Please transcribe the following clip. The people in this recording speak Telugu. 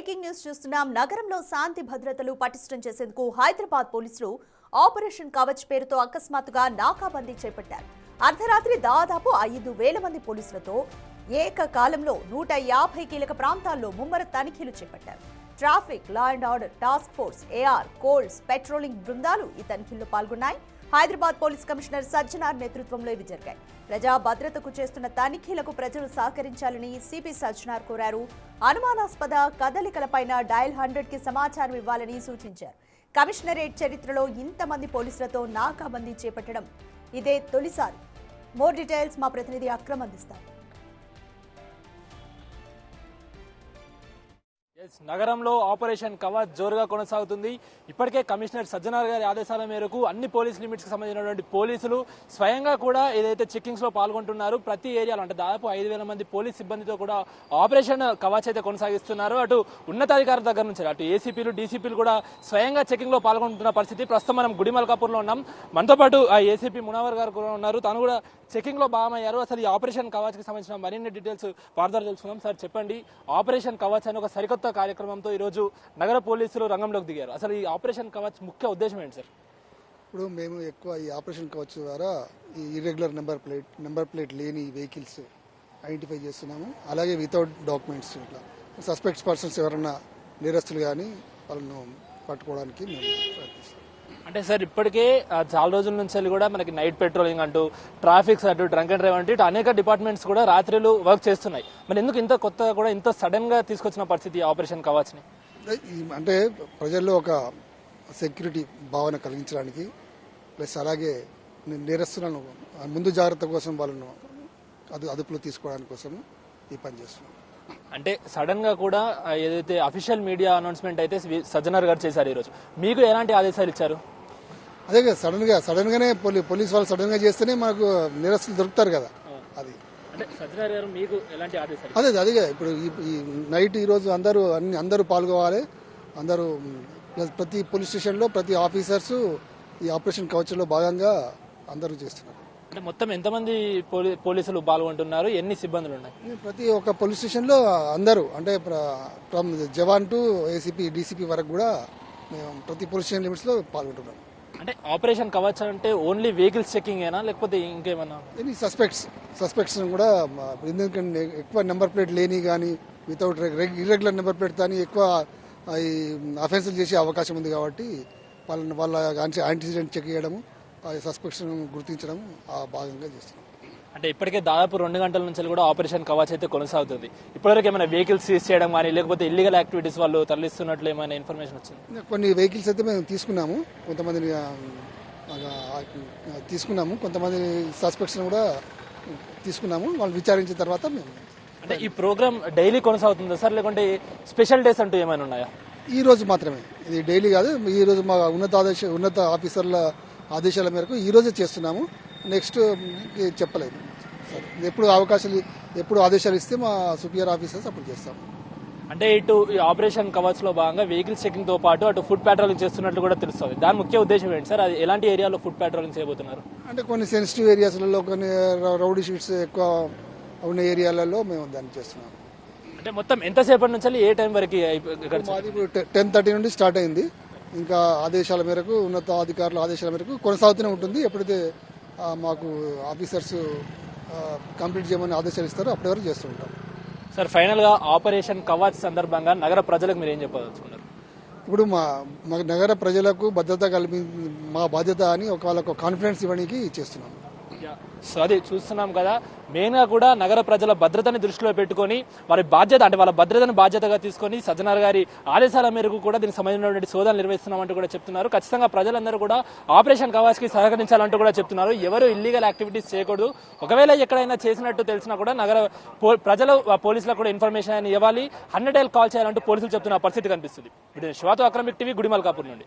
బ్రేకింగ్ న్యూస్ చూస్తున్నాం. నగరంలో శాంతి భద్రతలు పటిష్టం చేసేందుకు హైదరాబాద్ పోలీసులు ఆపరేషన్ కవచ్ పేరుతో అకస్మాత్తుగా నాకాబందీ చేపట్టారు. అర్ధరాత్రి దాదాపు 5,000 మంది పోలీసులతో ఏకకాలంలో 150 కీలక ప్రాంతాల్లో ముమ్మర తనిఖీలు చేపట్టారు. Traffic, law and order task force, AR, కోల్స్, పెట్రోలింగ్ బృందాలు ఈ తనిఖీల్లో పాల్గొన్నాయి. హైదరాబాద్ పోలీస్ కమిషనర్ సజ్జనార్ నేతృత్వంలో ఇవి జరిగాయి. ప్రజా భద్రతకు చేస్తున్న తనిఖీలకు ప్రజలు సహకరించాలని సిపి సజ్జనార్ కోరారు. అనుమానాస్పద కదలికలపైన డయల్ 100కి సమాచారం ఇవ్వాలని సూచించారు. కమిషనరేట్ చరిత్రలో ఇంతమంది పోలీసులతో నాకాబందీ చేపట్టడం ఇదే తొలిసారి. మోర్ డీటెయిల్స్ మా ప్రతినిధి అక్రమ్ అందిస్తారు. నగరంలో ఆపరేషన్ కవచ్ జోరుగా కొనసాగుతుంది. ఇప్పటికే కమిషనర్ సజ్జనార్ గారి ఆదేశాల మేరకు అన్ని పోలీస్ లిమిట్స్ కి సంబంధించినటువంటి పోలీసులు స్వయంగా కూడా ఏదైతే చెకింగ్స్ లో పాల్గొంటున్నారు, ప్రతి ఏరియాలో అంటే దాదాపు 5,000 మంది పోలీస్ సిబ్బందితో కూడా ఆపరేషన్ కవచ్ అయితే కొనసాగిస్తున్నారు. అటు ఉన్నతాధికారుల దగ్గర నుంచి అటు ఏసీపీలు, డీసీపీలు కూడా స్వయంగా చెకింగ్ లో పాల్గొంటున్న పరిస్థితి. ప్రస్తుతం మనం గుడిమల్కాపూర్ లో ఉన్నాం. మనతో పాటు ఆ ఏసీపీ మునవర్ గారు కూడా ఉన్నారు. తాను కూడా చెకింగ్ లో భాగమయ్యారు. అసలు ఈ ఆపరేషన్ కవచ్ కి సంబంధించిన మరిన్ని డీటెయిల్స్ వార్తలు తెలుసుకుందాం. సార్ చెప్పండి, ఆపరేషన్ కవచ్ అని ఒక సరికొత్త కార్యక్రమంతో ఈ రోజు నగర పోలీసులు రంగంలోకి దిగారు. అసలు ఈ ఆపరేషన్ కవచ్ ముఖ్య ఉద్దేశం ఏంటి సార్? ఇప్పుడు మేము ఎక్కువ ఈ ఆపరేషన్ కవచ్ ద్వారా ఈ ఇర్రెగ్యులర్ నెంబర్ ప్లేట్ లేని వెహికల్స్ ఐడెంటిఫై చేస్తున్నాము. అలాగే వితౌట్ డాక్యుమెంట్స్ ఇట్లా సస్పెక్ట్స్ పర్సన్స్ ఎవరన్నా నేరస్తులు కానీ వాళ్ళను పట్టుకోవడానికి మేము ప్రయత్నిస్తాం. అంటే సార్ ఇప్పటికే చాలా రోజుల నుంచి కూడా మనకి నైట్ పెట్రోలింగ్ అంటూ, ట్రాఫిక్స్ అటు డ్రంక్ అండ్ డ్రైవ్ అంటే అనేక డిపార్ట్మెంట్స్ కూడా రాత్రులు వర్క్ చేస్తున్నాయి. మరి ఎందుకు ఇంత కొత్తగా కూడా ఇంత సడన్ గా తీసుకొచ్చిన పరిస్థితి ఆపరేషన్ కవచ్ ని? అంటే ప్రజల్లో ఒక సెక్యూరిటీ భావన కలిగించడానికి, ప్లస్ అలాగే నేరస్తులను ముందు జాగ్రత్త కోసం వాళ్ళను అదుపులో తీసుకోవడానికి కోసం ఈ పని చేస్తున్నాం. అంటే సడన్ గా కూడా ఏదైతే అఫీషియల్ మీడియా అనౌన్స్మెంట్ అయితే సజ్జనార్ గారు చేశారు, ఈరోజు మీకు ఎలాంటి ఆదేశాలు ఇచ్చారు? అదే కదా, సడన్ గానే పోలీస్ వాళ్ళు సడన్ గా చేస్తేనే మనకు నేరస్తులు దొరుకుతారు కదా. అది అంటే సజ్జనార్ గారు మీకు ఎలాంటి ఆదేశాలు? అదే ఇప్పుడు ఈ నైట్ ఈ రోజు అందరూ పాల్గొవాలి. అందరూ ప్రతి పోలీస్ స్టేషన్ లో ప్రతి ఆఫీసర్స్ ఈ ఆపరేషన్ కవచ్ లో భాగంగా అందరూ చేస్తున్నారు. అంటే మొత్తం ఎంతమంది పోలీసులు పాల్గొంటున్నారు, ఎన్ని సిబ్బందులు ఉన్నాయి? ప్రతి ఒక్క పోలీస్ స్టేషన్ లో అందరూ అంటే from Jawan to ACP, DCP వరకు కూడా మేము ప్రతి పోలీస్ స్టేషన్ లిమిట్స్ లో పాల్గొంటున్నాం. అంటే ఆపరేషన్ కవచ్ అంటే ఓన్లీ వెహికల్స్ చెకింగ్ ఏనా లేకపోతే ఇంకేమన్నా? ఎనీ సస్పెక్ట్స్ కూడా ఎందుకంటే ఎక్కువ నెంబర్ ప్లేట్ లేని కానీ వితౌట్ ఇర్రెగ్యులర్ నెంబర్ ప్లేట్ కానీ ఎక్కువ ఈ అఫెన్సులు చేసే అవకాశం ఉంది. కాబట్టి వాళ్ళ యాంటీసిడెంట్ చెక్ చేయడము, సస్పెక్షన్ గుర్తించడం ఆ భాగంగా చేస్తున్నాం. అంటే ఇప్పటికే దాదాపు 2 గంటల నుంచి కూడా ఆపరేషన్ కవచ్ అయితే కొనసాగుతుంది. ఇప్పటివరకు ఏమైనా వెహికల్స్ సీజ్ చేయడం కానీ లేకపోతే ఇల్లీగల్ యాక్టివిటీస్ వాళ్ళు తరలిస్తున్నట్లు ఏమైనా ఇన్ఫర్మేషన్ వచ్చింది? కొన్ని వెహికల్స్ అయితే మేము తీసుకున్నాము, కొంతమందిని కొంతమంది సస్పెక్ట్స్ కూడా తీసుకున్నాము. వాళ్ళు విచారించిన తర్వాత మేము. అంటే ఈ ప్రోగ్రామ్ డైలీ కొనసాగుతుందా సార్, లేకుంటే స్పెషల్ డేస్ అంటూ ఏమైనా ఉన్నాయా? ఈ రోజు మాత్రమే, ఇది డైలీ కాదు. ఈ రోజు మా ఉన్నత ఆఫీసర్ల ఆదేశాల మేరకు ఈ రోజే చేస్తున్నాము. నెక్స్ట్ చెప్పలేదు సార్. ఎప్పుడు ఆదేశాలు ఇస్తే మా సుపీరియర్ ఆఫీసర్స్ అప్పుడు చేస్తాము. అంటే ఇటు ఈ ఆపరేషన్ కవచ్ లో భాగంగా వెహికల్ చెకింగ్ తో పాటు అటు ఫుడ్ పెట్రోలింగ్ చేస్తున్నట్లు కూడా తెలుస్తుంది. దాని ముఖ్య ఉద్దేశం ఏంటి సార్? అది ఎలాంటి ఏరియాలో ఫుడ్ పెట్రోలింగ్ చేయబోతున్నారు? అంటే కొన్ని సెన్సిటివ్ ఏరియాస్లలో, కొన్ని రౌడీ షీట్స్ ఎక్కువ ఉన్న ఏరియాలలో మేము దాన్ని చేస్తున్నాము. అంటే మొత్తం ఎంతసేపటి నుంచి ఏ టైం వరకు? మాది 10:30 నుండి స్టార్ట్ అయింది. ఇంకా ఆదేశాల మేరకు, ఉన్నత అధికారుల ఆదేశాల మేరకు కొనసాగుతూనే ఉంటుంది. ఎప్పుడైతే మాకు ఆఫీసర్స్ కంప్లీట్ చేయమని ఆదేశాలు ఇస్తారో అప్పటి వరకు చేస్తూ ఉంటాం. సార్ ఫైనల్ గా ఆపరేషన్ కవచ్ సందర్భంగా నగర ప్రజలకు మీరు ఏం చెప్పదలుచుకున్నారు? ఇప్పుడు మా నగర ప్రజలకు భద్రత మా బాధ్యత అని వాళ్ళకు కాన్ఫిడెన్స్ ఇవ్వడానికి చేస్తున్నాం. సో అది చూస్తున్నాం కదా, మెయిన్ గా కూడా నగర ప్రజల భద్రతని దృష్టిలో పెట్టుకుని వారి బాధ్యత అంటే వాళ్ళ భద్రతను బాధ్యతగా తీసుకొని సజ్జనార్ గారి ఆదేశాల మేరకు కూడా దీనికి సంబంధించినటువంటి శోధనలు నిర్వహిస్తున్నామంటూ కూడా చెప్తున్నారు. ఖచ్చితంగా ప్రజలందరూ కూడా ఆపరేషన్ కవచ్ కి సహకరించాలంటూ కూడా చెప్తున్నారు. ఎవరు ఇల్లీగల్ యాక్టివిటీస్ చేయకూడదు. ఒకవేళ ఎక్కడైనా చేసినట్టు తెలిసినా కూడా నగర ప్రజలు పోలీసులకు కూడా ఇన్ఫర్మేషన్ ఇవ్వాలి, 100 కాల్ చేయాలంటూ పోలీసులు చెప్తున్న పరిస్థితి కనిపిస్తుంది. శివాతో అక్రమిక్ టీవీ, గుడిమల్కాపూర్ నుండి.